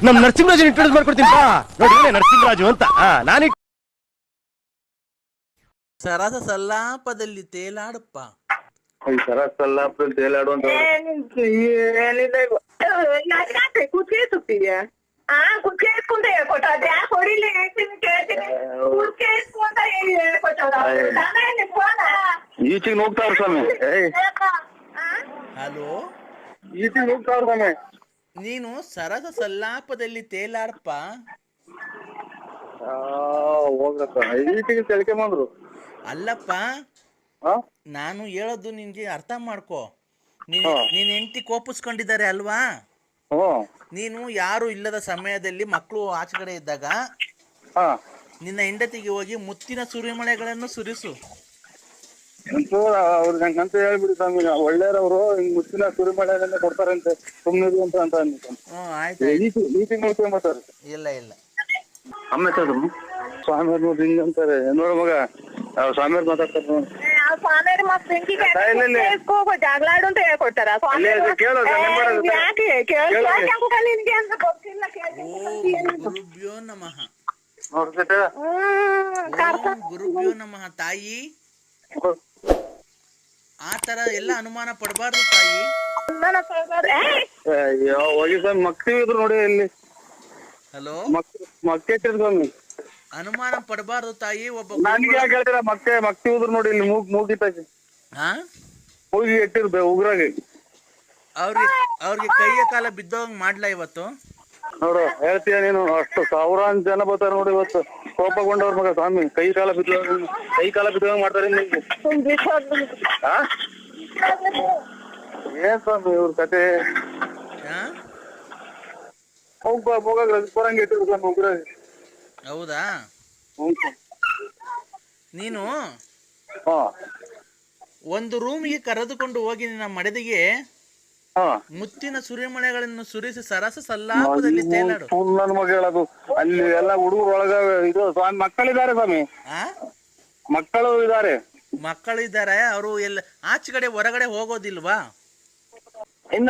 ನಮ್ ನರಸಿಂಹರಾಜ್ ಇಂಟ್ರೊಡ್ಯೂಸ್ ಮಾಡ್ಕೊಡ್ತೀನಿ ಬಾ ನೋಡಿ ನರಸಿಂಹರಾಜು ಅಂತ ನಾನು ಸರಸ ಸಲ್ಲಾಪದಲ್ಲಿ ತೇಲಾಡಪ್ಪ. ಸರಸ ಸಲ್ಲಾಪದಲ್ಲಿ ತೇಲಾಡುವಂತ ಕುತ್ಕೇಸುತ್ತೀಯ ಕುತ್ಕೇಸ್ಕೊಂತ ಹೇಳ್ಕೊಟ್ಟ ಅದ್ ಯಾಕೆ ಹೊಡಿಲಿ ಹೇಳ್ತೀನಿ ಕೇಳ್ತೀನಿ ಕುತ್ಕೇಸ್ಕೊಂತ ಈಚಿಗೆ ಹೋಗ್ತಾವ್ರ ಸ್ವಾಮಿ. ಹಲೋ, ಈಚಿಗೆ ಹೋಗ್ತಾವ್ರ ಸ್ವಾಮಿ. ನೀನು ಸರಸ ಸಲ್ಲಾಪದಲ್ಲಿ ತೇಲಾಡಪ್ಪ. ಹೋಗ್ರಪ್ಪ ಈಚಿಗೆ ತಿಳ್ಕೊಂಬಂದ್ರು. ಅಲ್ಲಪ್ಪ, ನಾನು ಹೇಳೋದು ನಿನ್ಗೆ ಅರ್ಥ ಮಾಡ್ಕೊ. ನೀನ್ ಹೆಂಡತಿ ಕೋಪಿಸ್ಕೊಂಡಿದ್ದಾರೆ ಅಲ್ವಾ? ನೀನು ಯಾರು ಇಲ್ಲದ ಸಮಯದಲ್ಲಿ ಮಕ್ಕಳು ಆಚೆ ಕಡೆ ಇದ್ದಾಗ ನಿನ್ನ ಹೆಂಡತಿಗೆ ಹೋಗಿ ಮುತ್ತಿನ ಸುರಿಮಳೆಗಳನ್ನು ಸುರಿಸು. ಅವ್ರು ನಂಗಂತ ಹೇಳ್ಬಿಡಿ ಸ್ವಾಮಿ, ಒಳ್ಳೆಯವ್ರು ಹಿಂಗ್ ಮುಚ್ಚಿನ ಸುರಿಮಳೆಗಳನ್ನ ಕೊಡ್ತಾರಂತೆ, ಸುಮ್ಮನಿರು ಅಂತ ಆಯ್ತು. ಈಚಿಗೆ ನೋಡ್ಕೊಂಬರ್ತಾರೆ. ಇಲ್ಲ ಇಲ್ಲ ಅಮ್ಮ ಸ್ವಾಮಿ ನೋಡ್ರಿ ಹಿಂಗಂತಾರೆ. ನೋಡ ಮಗ ಸ್ವಾಮಿಯವ್ರು ಮಾತಾಡ್ತಾರೆ. ಸ್ವಾಮಿಯವ್ರ ಮಕ್ಳು ಜಾಗ್ಲಾಡು ಅಂತ ಹೇಳ್ಕೊಡ್ತಾರ. ಗುರುಭ್ಯೋ ನಮಃ. ಗುರುಭ್ಯೋ ನಮಃ. ತಾಯಿ, ಆ ತರ ಎಲ್ಲ ಅನುಮಾನ ಪಡಬಾರ್ದು ತಾಯಿ. ಹೋಗಿ ಸ್ವಾಮಿ ಮಕ್ಳು ಇದ್ರು ನೋಡಿ ಇಲ್ಲಿ. ಹಲೋ, ಮಕ್ಕಿಟ್ಟಿರ್ ಸ್ವಾಮಿ. ಅನುಮಾನ ಪಡಬಾರ್ದು ತಾಯಿ. ಒಬ್ಬ ನನ್ಗೆ ಯಾಕೆ ಹೇಳ್ತೀರಾ? ಮಕ್ತಿ ಉದ್ರು ನೋಡಿ ಇಲ್ಲಿ ಮೂಗಿಟ್ಟಾಗಿ ಮೂಗಿ ಇಟ್ಟಿರ್ಬೇ ಉಗ್ರಾಗಿ. ಅವ್ರಿಗೆ ಕೈಯ ಕಾಲ ಬಿದ್ದೋಂಗ್ ಮಾಡ್ಲಾ ಇವತ್ತು? ನೋಡು ಹೇಳ್ತೀಯ ನೀನು. ಅಷ್ಟು ಸಾವಿರಾರು ಜನ ಬರ್ತಾರ ನೋಡಿ ಇವತ್ತು. ಕೋಪಗೊಂಡವ್ರ ಮಗ ಸ್ವಾಮಿ. ಕೈ ಕಾಲ ಬಿದ್ದೋಂಗ್ ಮಾಡ್ತಾರೆ ನಿಮ್ಗೆ. ಏನ್ ಸ್ವಾಮಿ ಇವ್ರ ಕತೆ? ಬರಂಗ ಇಟ್ಟಿರು ಸ್ವಾಮಿ ಉಗ್ರಾಗಿ. ಹೌದಾ? ನೀನು ಒಂದು ರೂಮಿಗೆ ಕರೆದುಕೊಂಡು ಹೋಗಿ ನಿನ್ನ ಮಡದಿಗೆ ಮುತ್ತಿನ ಸುರಿಮಳೆಗಳನ್ನು ಸುರಿಸಿ ಸರಸ ಸಲ್ಲಾಪದಲ್ಲಿ ತೇಲಾಡು. ನನ್ನ ಮಗ ಹೇಳೋದು ಅಲ್ಲಿ ಎಲ್ಲ ಹುಡುಗರು ಒಳಗ ಇದು ಸ್ವಾಮಿ ಮಕ್ಕಳಿದ್ದಾರೆ ಸ್ವಾಮಿ. ಮಕ್ಕಳು ಇದ್ದಾರೆ. ಅವರು ಎಲ್ಲ ಆಚೆ ಕಡೆ ಹೊರಗಡೆ ಹೋಗೋದಿಲ್ವಾ? ಇನ್ನ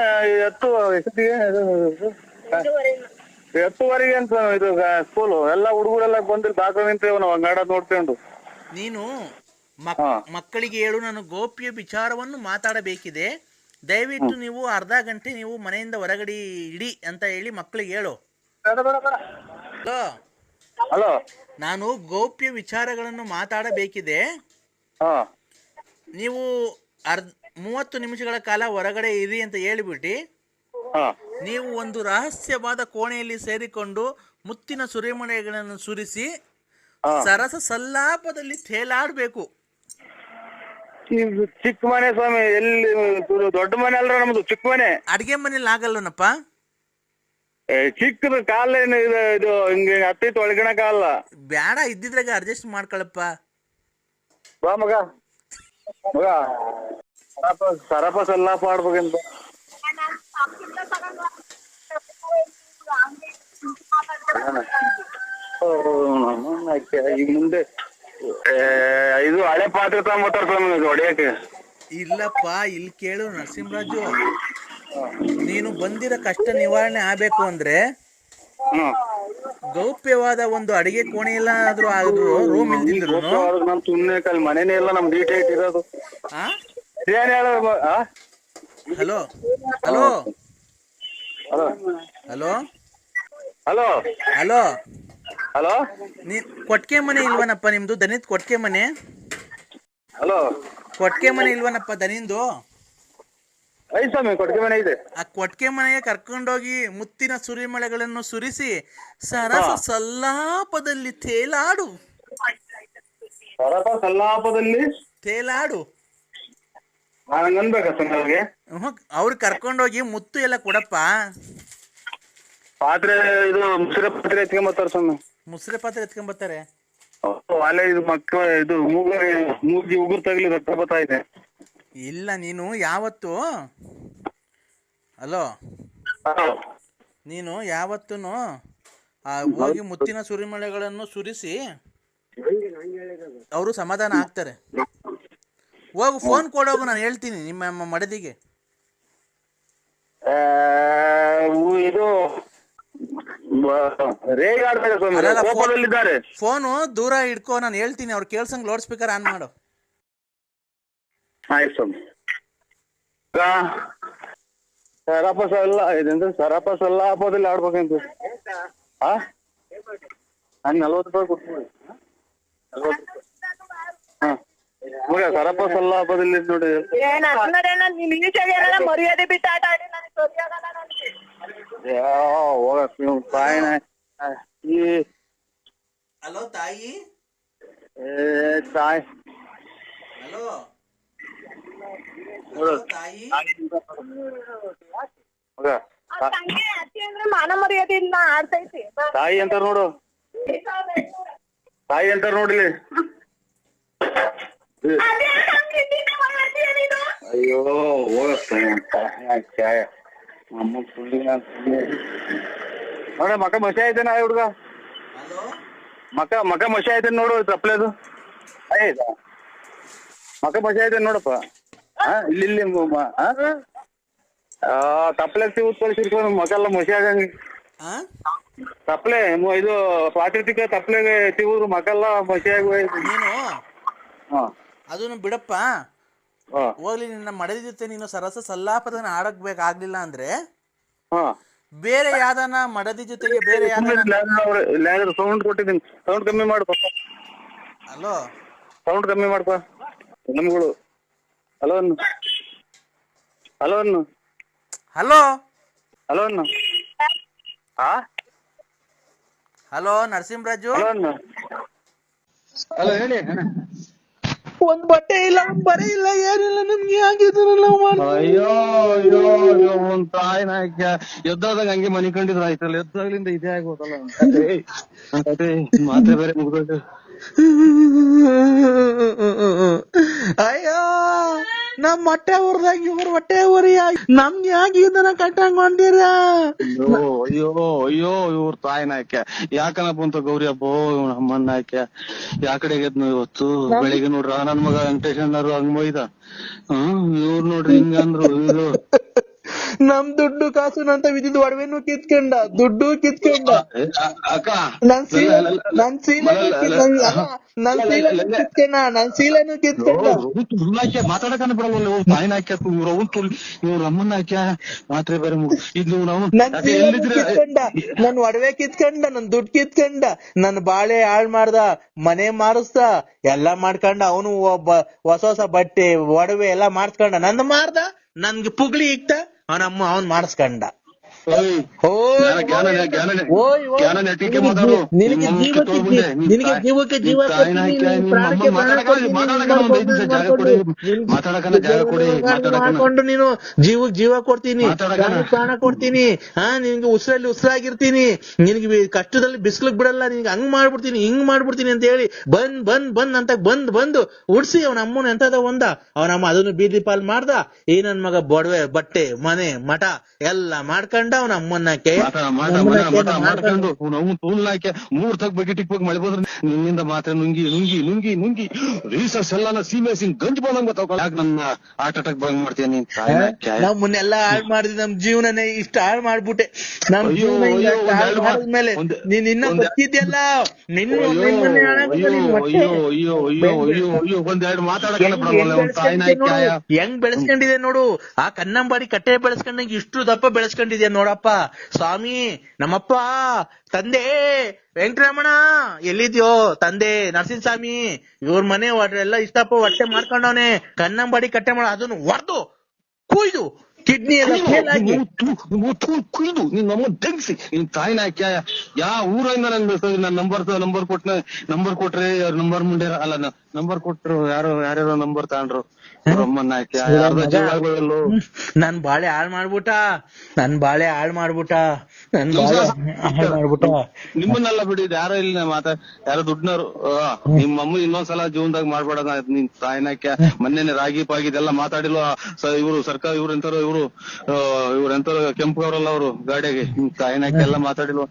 ಎತ್ತುವರೆಗೆ ಅಂತ ಇದು ಸ್ಕೂಲು. ಎಲ್ಲ ಹುಡುಗರೆಲ್ಲ ಬಂದಿರ್ ದಾಖಲೆ ನಿಂತೇವ ನಾವು ಹಂಗಾಡ ನೋಡ್ಕೊಂಡು. ನೀನು ಮಕ್ಕಳಿಗೆ ಹೇಳು, ನಾನು ಗೋಪ್ಯ ವಿಚಾರವನ್ನು ಮಾತಾಡಬೇಕಿದೆ, ದಯವಿಟ್ಟು ನೀವು ಅರ್ಧ ಗಂಟೆ ನೀವು ಮನೆಯಿಂದ ಹೊರಗಡೆ ಇಡಿ ಅಂತ ಹೇಳಿ ಮಕ್ಕಳಿಗೆ ಹೇಳು. ಹಲೋ, ನಾನು ಗೋಪ್ಯ ವಿಚಾರಗಳನ್ನು ಮಾತಾಡಬೇಕಿದೆ, ನೀವು 30 ನಿಮಿಷಗಳ ಕಾಲ ಹೊರಗಡೆ ಇರಿ ಅಂತ ಹೇಳಿಬಿಟ್ಟು ನೀವು ಒಂದು ರಹಸ್ಯವಾದ ಕೋಣೆಯಲ್ಲಿ ಸೇರಿಕೊಂಡು ಮುತ್ತಿನ ಸುರಿಮಳೆಗಳನ್ನು ಸುರಿಸಿ ಸರಸ ಸಲ್ಲಾಪದಲ್ಲಿ ತೇಲಾಡ್ಬೇಕು. ಚಿಕ್ಕ ಮನೆ ಸ್ವಾಮಿ. ಎಲ್ಲಿ ದೊಡ್ಡ ಮನೆ ಅಲ್ರ ನಮ್ದು, ಚಿಕ್ಕ ಮನೆ. ಅಡ್ಗೆ ಮನೇಲಿ ಆಗಲ್ಲನಪ್ಪ? ಚಿಕ್ಕದು ಕಾಲೇನು ಇದು ಹಿಂಗೆ ಹತ್ತೈತಿ ಒಳಗಿನ ಕಾಲ. ಬ್ಯಾಡ, ಇದ್ದಿದ್ರಾಗ ಅಡ್ಜಸ್ಟ್ ಮಾಡ್ಕೊಳಪ್ಪ. ಬಾ ಮಗ ಸರಪ ಸಲ್ಲಾಪ ಆಡ್ಬೇಕಂತ. ಈಗ ಮುಂದೆ ಇದು ಹಳೆ ಪಾತ್ರೆ ತಗೊಂಡ್ಬರ್ತಾರ ಹೊಡಿಯಕ್ಕೆ. ಇಲ್ಲಪ್ಪ, ಇಲ್ಲಿ ಕೇಳು ನರಸಿಂಹರಾಜು, ನೀನು ಬಂದಿರೋ ಕಷ್ಟ ನಿವಾರಣೆ ಆಗ್ಬೇಕು ಅಂದ್ರೆ ಗೌಪ್ಯವಾದ ಒಂದು ಅಡಿಗೆ ಕೋಣೆ ಎಲ್ಲಾದ್ರೂ ಆದ್ರೂ ರೂಮ್ ಇಲ್ದಿದ್ರು ನಮ್ ಸುಮ್ನೆ ಕಲ್ ಮನೇನೇ ಇಲ್ಲ ನಮ್ ಡೀಟೇ ಇಟ್ಟಿರೋದು. Hello hello hello hello hello hello hello ಕೊಟ್ಕೆ ಮನೆ ಇಲ್ವನಪ್ಪ ನಿಮ್ದು? ದನಿದ್ ಕೊಟ್ಕೆ ಮನೆ? ಹಲೋ, ಕೊಟ್ಕೆ ಮನೆ ಇಲ್ವನಪ್ಪ ದನಿಂದು? ಐದು ಸ್ವಾಮಿ, ಕೊಟ್ಕೆ ಮನೆ ಇದೆ. ಆ ಕೊಟ್ಕೆ ಮನೆಗೆ ಕರ್ಕೊಂಡೋಗಿ ಮುತ್ತಿನ ಸುರಿಮಳೆಗಳನ್ನು ಸುರಿಸಿ ಸರಸ ಸಲ್ಲಾಪದಲ್ಲಿ ತೇಲಾಡು. ಸರಪ ಸಲ್ಲಾಪದಲ್ಲಿ ತೇಲಾಡು. ಅನ್ಬೇಕಾ ಸ್ವಾಮಿ ಅವ್ರಿಗೆ? ಅವ್ರಿಗೆ ಕರ್ಕೊಂಡೋಗಿ ಮುತ್ತು ಎಲ್ಲ ಕೊಡಪ್ಪ. ಪಾತ್ರೆ ಇದು ಮುಸುರೆ ಪಾತ್ರೆ ಎತ್ಕೊಂಬರ್ತಾರ ಸ್ವಾಮಿ. ಮುಸುರೆ ಪಾತ್ರೆ ಎತ್ಕೊಂಬರ್ತಾರೆ. ಅಲ್ಲೇ ಇದು ಮಕ್ಕಳ ಇದು ಮೂಗಿ ಉಗುರು ತಗಲಿ ರಕ್ತ ಬರ್ತಾ ಇದೆ. ಇಲ್ಲ, ನೀನು ಯಾವತ್ತು ಹಲೋ ನೀನು ಯಾವತ್ತೂ ಹೋಗಿ ಮುತ್ತಿನ ಸುರಿಮಳೆಗಳನ್ನು ಸುರಿಸಿ ಅವರು ಸಮಾಧಾನ ಆಗ್ತಾರೆ. ಹೋಗು, ಫೋನ್ ಕೊಡೋಗು, ನಾನು ಹೇಳ್ತೀನಿ ನಿಮ್ಮ ಮಡದಿಗೆ. ಇದು ರೇಗಾಡ್ತಾರೆ ಸ್ವಾಮಿ, ಅಲ್ಲಲ್ಲ, ಕೋಪದಲ್ಲಿದ್ದಾರೆ. ಫೋನು ದೂರ ಇಡ್ಕೋ, ನಾನು ಹೇಳ್ತೀನಿ, ಅವ್ರು ಕೇಳ್ಸಂಗ್ ಲೌಡ್ ಸ್ಪೀಕರ್ ಆನ್ ಮಾಡು. ಆಯ್ತು ಸ್ವಾಮಿ. ಸರಪ ಸಲ್ಲಾಪದಲ್ಲಿ ಆಡ್ಬೇಕಂತ. ಹಾ, ನಾನು 40 ರೂಪಾಯಿ ಕೊಡ್ತೀನಿ. 40. ಹಾ, ಮಗ ಸರಪ ಸಲ್ಲಾಪದಲ್ಲಿ ನೋಡಿ. ನೀನ್ ಈಚೆಗೆಲ್ಲ ಮರ್ಯಾದೆ ಬಿಟ್ಟು ಆಟ ಆಡಿ ನನಗೆ ಸರಿಯಾಗಲ್ಲ ನನಗೆ. ಹೋಗ ತಾಯಿನ ಈ ಹಲೋ ತಾಯಿ. ತಾಯಿ ಹಲೋ ತಾಯಿ. ಮಗ ತಂಗಿ ಅತ್ತಿ ಅಂದ್ರೆ ಮಾನ ಮರ್ಯಾದೆ ಇಲ್ಲ ಆಡ್ತೈತಿ. ತಾಯಿ ಅಂತಾರ ನೋಡು, ತಾಯಿ ಅಂತಾರ ನೋಡಿಲಿ. ಅಯ್ಯೋ ನೋಡ ಮಕ ಮಸಿ ಆಯ್ತೇನ ಹುಡ್ಗ, ಹಲೋ ಮಕ ಮಸಿ ಆಯ್ತೇನ್ ನೋಡು ತಪ್ಲೇದು. ಆಯ್ತಾ ಮಕ ಮಸಿ ಆಯ್ತೇನ್ ನೋಡಪ್ಪ. ಇಲ್ಲಿ ತಪ್ಲೆ ಉತ್ಪಡಿಸಿರ್ಕೊಂಡು ಮಕೆಲ್ಲ ಮಸಿ ಆಗಂಗ. ತಪ್ಲೆ ಇದು ಪ್ರಾಕೃತಿಕ ತಪ್ಲೆಗೆ ತಿಗುದ್ರು ಮಕೆಲ್ಲ ಮಸಿ ಆಗಿ. ನೀನು ಹಾ ಅದನ್ನು ಬಿಡಪ್ಪ, ಹೋಗ್ಲಿ. ನಿನ್ನ ಮಡದಿ ಜೊತೆ ನೀನು ಸರಸ ಸಲ್ಲಾಪದನ್ನ ಆಡಕ್ ಬೇಕಾಗ್ಲಿಲ್ಲ ಅಂದ್ರೆ ಬೇರೆ ಯಾವ್ದಾನ ಮಡದಿ ಜೊತೆಗೆ ಬೇರೆ ಯಾವ್ದಾನ ಸೌಂಡ್ ಕೊಟ್ಟಿದ್ದೀನಿ, ಸೌಂಡ್ ಕಮ್ಮಿ ಮಾಡಪ್ಪ. ಹಲೋ ಸೌಂಡ್ ಕಮ್ಮಿ ಮಾಡಪ್ಪ ನಮ್ಗಳು. ಹಲೋ ಅನ್ನು, ಹಲೋ ಅನ್ನು, ಹಲೋ ಹಲೋ ಅನ್ನು. ಹಲೋ ನರಸಿಂಹರಾಜು. ಹಲೋ ಅನ್ನು. ಹಲೋ ಹೇಳಿ. ಒಂದ್ ಬಟ್ಟೆ ಇಲ್ಲ, ಒಂದ್ ಬರೆ ಇಲ್ಲ, ಏನಿಲ್ಲ, ನಮ್ಗೆ ಆಗಿದ್ರಲ್ಲ. ಅಯ್ಯೋ ಅಯ್ಯೋ ಅಯ್ಯೋ, ಒಂದ್ ತಾಯಿನ ಎದ್ದಾದಾಗ ಹಂಗೆ ಮನಿ ಕಂಡಿದ್ರು ಆಯ್ತಲ್ಲ, ಎದ್ದಾಗ್ಲಿಂದ ಇದೇ ಆಗೋದಲ್ಲ. ಮಾತೆ ಬೇರೆ ಮುಗ್ದೋಯ್ತು. ಅಯ್ಯೋ, ನಮ್ ಹೊಟ್ಟೆ ಊರ್ದಾಗ ಇವ್ರ ಹೊಟ್ಟೆ ಊರಿ ನಮ್ಗೆ ಯಾಕೆ ಇದನ್ನ ಕಟ್ಟಂಗೊಂಡಿರ? ಅಯ್ಯೋ ಅಯ್ಯೋ ಇವ್ರ ತಾಯಿನ ಆಕೆ ಯಾಕನಪ್ಪ ಅಂತ ಗೌರಿ ಹಬ್ಬ ಅಮ್ಮನ್ನ ಆಕೆ ಯಾಕಡೆಗೆ ಎದ್ನು ಇವತ್ತು ಬೆಳಿಗ್ಗೆ ನೋಡ್ರ ನನ್ ಮಗ ವೆಂಕಟೇಶಣ್ಣರು ಹಂಗ್ ಮೊಯ್ದ. ಇವ್ರು ನೋಡ್ರಿ ಹಿಂಗಂದ್ರು. ಇದು ನಮ್ ದುಡ್ಡು ಕಾಸು ನಂತ ವಿಧಿದ್ ಒಡವೆನು ಕಿತ್ಕೊಂಡ, ದುಡ್ಡು ಕಿತ್ಕೊಂಡ, ಅಕ್ಕ ನನ್ ಸೀಲೆನು ಕಿತ್ಕೊಂಡ. ಮಾತಾಡಕನ ಬಿಡಲ್ಲ ತಾಯಿನ ಹಾಕ್ಯ ಇವ್ರ ಅಮ್ಮನ್ನ ಹಾಕ್ಯ ಮಾತ್ರೆ ಬೇರೆ ಇದು ನಾವು ಕಿತ್ಕೊಂಡ, ನನ್ ಒಡವೆ ಕಿತ್ಕೊಂಡ, ನನ್ ದುಡ್ಡು ಕಿತ್ಕೊಂಡ, ನನ್ ಬಾಳೆ ಹಾಳ್ ಮಾಡ್ದ, ಮನೆ ಮಾರಿಸ್ದ, ಎಲ್ಲಾ ಮಾಡ್ಕೊಂಡ. ಅವನು ಒಬ್ಬ ಹೊಸ ಹೊಸ ಬಟ್ಟೆ ಒಡವೆ ಎಲ್ಲಾ ಮಾಡ್ಸ್ಕೊಂಡ, ನಂದ್ ಮಾರ್ದ, ನನ್ಗೆ ಪುಗ್ಲಿ ಇಕ್ತ, ಅವನಮ್ಮ ಅವನ್ ಮಾಡಿಸ್ಕೊಂಡ. ನಿನಗೆ ಜೀವಕ್ಕೆ ಜೀವ ಮಾಡ್ಕೊಂಡು ನೀನು ಜೀವಕ್ ಜೀವ ಕೊಡ್ತೀನಿ, ಪ್ರಾಣ ಕೊಡ್ತೀನಿ, ನಿನ್ಗೆ ಉಸಿರಲ್ಲಿ ಉಸಿರಾಗಿರ್ತೀನಿ, ನಿನ್ಗೆ ಕಷ್ಟದಲ್ಲಿ ಬಿಸ್ಲಕ್ ಬಿಡಲ್ಲ, ನಿನ್ಗೆ ಹಂಗ್ ಮಾಡ್ಬಿಡ್ತೀನಿ, ಹಿಂಗ್ ಮಾಡ್ಬಿಡ್ತೀನಿ ಅಂತ ಹೇಳಿ ಬಂದ್ ಅಂತ ಬಂದು ಉಡ್ಸಿ ಅವನ ಅಮ್ಮನ ಎಂತದ ಅವನಮ್ಮ ಅದನ್ನು ಬೀದಿ ಪಾಲ್ ಮಾಡ್ದ. ಈ ನನ್ ಮಗ ಬೊಡವೆ ಬಟ್ಟೆ ಮನೆ ಮಠ ಎಲ್ಲ ಮಾಡ್ಕೊಂಡ ಅವನ ಅಮ್ಮನ್ನ ಮಾಡ್ಕೊಂಡು ತೂಲ್ನಾಕೆ 3 ತಗ್ ಬಗೆಟಿಗೆ ಹೋಗಿ ಮಳೆ ಬಂದ್ರೆ ನಿನ್ನಿಂದ ಮಾತ್ರ ನುಂಗಿ ನುಂಗಿ ನುಂಗಿ ನುಂಗಿ ರೀಸರ್ಸ್ ಎಲ್ಲ ಸೀಮೆ ಸಿಂಗ್ ಗಂಜ್ ಬಂದಂಗ ಯಾಕೆ ನನ್ನ ಹಾರ್ಟ್ ಅಟ್ಯಾಕ್ ಬಂದ್ ಮಾಡ್ತೀಯ ನೀನ್? ನಮ್ಮನ್ನೆಲ್ಲ ಹಾಳು ಮಾಡಿದ್, ನಮ್ ಜೀವನನೇ ಇಷ್ಟ ಹಾಳು ಮಾಡ್ಬಿಟ್ಟೆ. ನಮ್ ಜೀವನ ನೀನ್ ಇನ್ನ ಗೊತ್ತಿದ್ಯಲ್ಲ, ಹೆಂಗ್ ಬೆಳೆಸ್ಕೊಂಡಿದೆ ನೋಡು. ಆ ಕನ್ನಂಬಾಡಿ ಕಟ್ಟೆ ಬೆಳೆಸ್ಕೊಂಡಂಗೆ ಇಷ್ಟು ದಪ್ಪ ಬೆಳೆಸ್ಕೊಂಡಿದ್ಯಾ ನೋಡಪ್ಪ ಸ್ವಾಮಿ. ನಮ್ಮಪ್ಪ ತಂದೆ ವೆಂಕಟರಮಣ ಎಲ್ಲಿದ್ಯೋ, ತಂದೆ ನರಸಿಂಹಸ್ವಾಮಿ, ಇವ್ರ ಮನೆ ಎಲ್ಲ ಇಷ್ಟಪ್ಪ ಹೊಟ್ಟೆ ಮಾಡ್ಕೊಂಡವನೆ. ಕನ್ನಂಬಾಡಿ ಕಟ್ಟೆ ಮಾಡ ಅದನ್ನು ಹೊಡೆದು ಕುಯ್ದು ಕಿಡ್ನಿ ಎಲ್ಲ ಫೇಲ್ ಆಗಿ ಕುಯ್ದು ನೀನ್ ನಮ್ಮ ತೆಗ್ಸಿ ನಿನ್ ತಾಯಿನ ಹಾಕ್ಯ ಯಾವ ಊರಿಂದ ನನ್ ನಂಬರ್ ಕೊಟ್ರೆ ಅವ್ರ ನಂಬರ್ ಮುಂಡೆ ಅಲ್ಲ ನಂಬರ್ ಕೊಟ್ರು ಯಾರ್ಯಾರೋ ನಂಬರ್ ತಗೊಂಡ್ರು ಅಮ್ಮನ್ನ ಹಾಕ್ಯ ನನ್ ಬಾಳೆ ಹಾಳ್ ಮಾಡ್ಬಿಟ್ಟ. ನಿಮ್ಮನ್ನೆಲ್ಲ ಬಿಡಿದ್ ಯಾರೋ ಇಲ್ಲಿ ಯಾರೋ ದುಡ್ನವ್ರು. ನಿಮ್ಮಮ್ಮ ಇನ್ನೊಂದ್ಸಲ ಜೀವನದಾಗ ಮಾಡ್ಬೇಡ ನಿನ್ ತಾಯಿನ ಹಾಕ್ಯ. ಮೊನ್ನೆ ರಾಗಿ ಪಾಗಿದೆಲ್ಲ ಮಾತಾಡಿಲ್ವ ಇವ್ರು ಸರ್ಕಾರ ಇವ್ರೆಂತವ್ರು ಕೆಂಪವ್ರಲ್ಲ ಅವ್ರು ಗಾಡಿಯಾಗೆ ನಿಮ್ ತಾಯಿನ ಹಾಕಿ ಎಲ್ಲ ಮಾತಾಡಿಲ್ವ?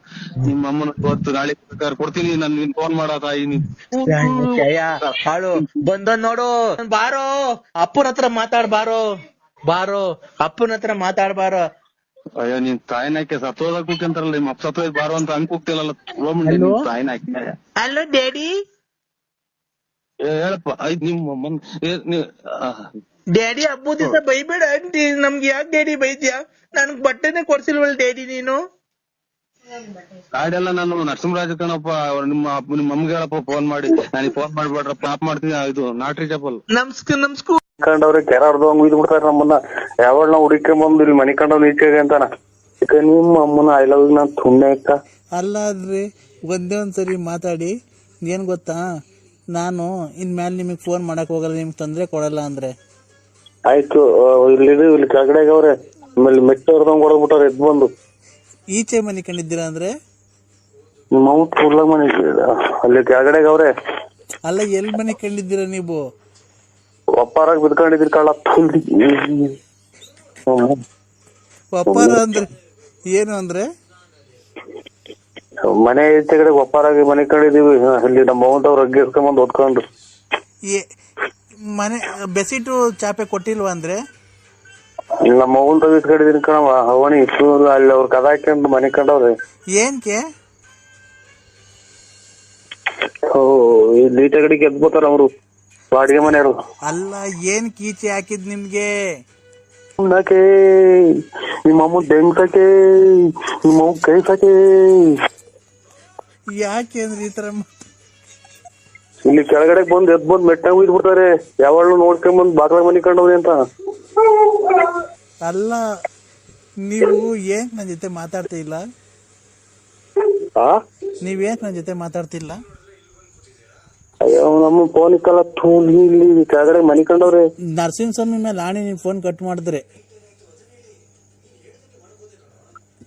ನಿಮ್ಮಮ್ಮನ ಇವತ್ತು ನಾಳೆ ಕೊಡ್ತೀನಿ, ನನ್ ನೀನ್ ಫೋನ್ ಮಾಡೋ ತಾಯಿ ನೀನ್ ಹಾಳು ಬಂದ ನೋಡು. ಬಾರೋ ಅಪ್ಪನ ಹತ್ರ ಮಾತಾಡ್ಬಾರೋ, ಅಪ್ಪನ ಹತ್ರ ಮಾತಾಡ್ಬಾರೋ. ಅಯ್ಯೋ ನಿನ್ ತಾಯಿನಾಕೆ ಸತ್ತೋದಾಗ ಕೂಗ್ಯಂತಾರಲ್ಲ ನಿಮ್ಮ ಅಪ್ಪ ಸತ್ತೋದ್ ಬಾರೋ ಅಂತ ಹಂಗ್ ಕೂಗ್ತಿಲ್ಲಲ್ಲ ನಿಮ್ ತಾಯಿನಾಕೆ. Hello daddy. ಹೇಳಪ್ಪ ಆಯ್ತು ನಿಮ್ಮ ಡ್ಯಾಡಿ ಹಬ್ಬದ ದಿವಸ ಬೈಬೇಡ ಆಂಟಿ. ನಮ್ಗೆ ಯಾಕೆ ಡ್ಯಾಡಿ ಬೈದ್ಯಾ? ನನ್ಗ್ ಬಟ್ಟೆನೆ ಕೊಡ್ಸಿಲ್ವಲ್ ಡ್ಯಾಡಿ ನೀನು. ಗಾಡಿಯೆಲ್ಲ ನಾನು ನರಸಿಂಹರಾಜ ಕಣಪ್ಪ, ನಿಮ್ಮ ಅಮ್ಮಗೆ ಹೇಳಪ್ಪ ಫೋನ್ ಮಾಡಿ. ನನಗೆ ಫೋನ್ ಮಾಡ್ಬೇಡ್ರ, ಪಾಪ್ ಮಾಡ್ತೀನಿ. ಇದು ನಾಟ್ರಿ ಚಪ್ಪಲ್ ನಮ್ಸ್ಕು ಕಂಡವ್ರೆ ಕೆರ ಹೊಡೆದು ಹಂಗ್ ಇದ್ ಬಿಡ್ತಾರ ನಮ್ಮನ್ನ. ಯಾವಳ ನಾವು ಹುಡುಕೊಂಡ್ ಇಲ್ಲಿ ಮನಿ ಕಂಡವ್ ನೀಚೆಗೆ ಅಂತಾನ. ನಿಮ್ಮ ಅಮ್ಮನ ಐ ಲವ್ ನಾನ್ ಸುಮ್ನೆ ಅಕ್ಕ ಅಲ್ಲ ಅಲ್ರಿ. ಒಂದೇ ಒಂದ್ಸರಿ ಮಾತಾಡಿ. ಏನ್ ಗೊತ್ತಾ, ನಾನು ಇನ್ಮೇಲೆ ನಿಮಗ್ ಫೋನ್ ಮಾಡಕ್ ಹೋಗಲ್ಲ, ನಿಮ್ಗೆ ತೊಂದ್ರೆ ಕೊಡಲ್ಲ ಅಂದ್ರೆ. ಆಯ್ತು. ಇಲ್ಲಿ ಕೆಳಗಡೆ ಅವ್ರೆ ಆಮೇಲೆ ಮೆಟ್ಟ ಹೊಡೆದಂಗ್ ಹೊಡೆದ್ಬಿಟ್ಟಾರ ಎದ್ ಬಂದು. ಈಚೆ ಮನೆ ಕಂಡಿದ್ದೀರಾ ಅಂದ್ರೆ? ನಿಮ್ಮ ಅಮ್ಮ ಕೂಡ್ಲಾಗ ಮನೆ ಅಲ್ಲಿ ಕೆಳಗಡೆ ಅವ್ರೆ. ಅಲ್ಲ, ಎಲ್ ಮನೆ ಕಂಡಿದ್ದೀರಾ ನೀವು? ಒಪ್ಪಾರಾಗ ಬಿದ್ಕೊಂಡಿದ್ರಿ ಕಳ್ಳ. ಒಪ್ಪಾರ ಅಂದ್ರೆ ಏನು ಅಂದ್ರೆ? ಮನೆ ಈಚೆ ಕಡೆ ಒಪ್ಪಾರಾಗಿ ಮನೆ ಕಂಡಿದೀವಿ. ಅಲ್ಲಿ ನಮ್ಮ ಮಗಂತವ್ರು ಅಗ್ಗಿ ಎಸ್ಕೊಂಬಂದ್ ಓದ್ಕೊಂಡು ಮನೆ ಬೆಸಿಟು ಚಾಪೆ ಕೊಟ್ಟಿಲ್ವಾ ಅಂದ್ರೆ? ನಮ್ಮ ಮಗನ್ ತೆಗಿಸ್ಕೊಂಡಿದೀನಿ ಕಣವ. ಅವನಿ ಅಲ್ಲಿ ಅವ್ರ ಕದ ಹಾಕ್ಯಂಡ್ ಮನೆ ಕಂಡವ್ರೆ. ಏನ್ಕೆ? ಇಲ್ಲಿ ಈಚೆ ಕಡೆಗೆ ಎದ್ಬೋತಾರ ಅವ್ರು ಬಾಡಿಗೆ ಮನೆಯವರು. ಅಲ್ಲ, ಏನ್ ಕೀಚೆ ಹಾಕಿದ್ ನಿಮ್ಗೆ? ಉಣ್ಣಕ್ಕೆ ನಿಮ್ಮ ಅಮ್ಮ ಬೆಂಗ್ಸಕ್ಕೆ, ನಿಮ್ಮ ಅಮ್ಮ ಕೈಸಕ್ಕೆ. ಯಾಕೆ ಅಂದ್ರೆ ಈ ತರ ಇಲ್ಲಿ ಕೆಳಗಡೆ ಬಂದ್ ಎದ್ ಬಂದ್ ಮೆಟ್ಟಾಗ ಇದ್ ಬಿಡ್ತಾರೆ. ಯಾವಾಗ್ಲೂ ನೋಡ್ಕೊಂಡ್ ಬಂದ್ ಬಾಗ್ಲ ಮನಿ ಕಂಡವ್ರಿ ಅಂತ. ಅಲ್ಲ, ನೀವು ಏನ್ ನನ್ ಜೊತೆ ಮಾತಾಡ್ತಾ ಇಲ್ಲ? ನೀವೇನ್ ನನ್ ಜೊತೆ ಮಾತಾಡ್ತಿಲ್ಲ? ಅಯ್ಯೋ ನಮ್ಮ ಫೋನ್ ಇಕ್ಕಲ್ಲ. ಇಲ್ಲಿ ಕೆಳಗಡೆ ಮನಿ ಕಂಡವ್ರೆ. ನರಸಿಂಹಸ್ವಾಮಿ ಮೇಲೆ ಆಣೆ, ನೀನ್ ಫೋನ್ ಕಟ್ ಮಾಡಿದ್ರೆ.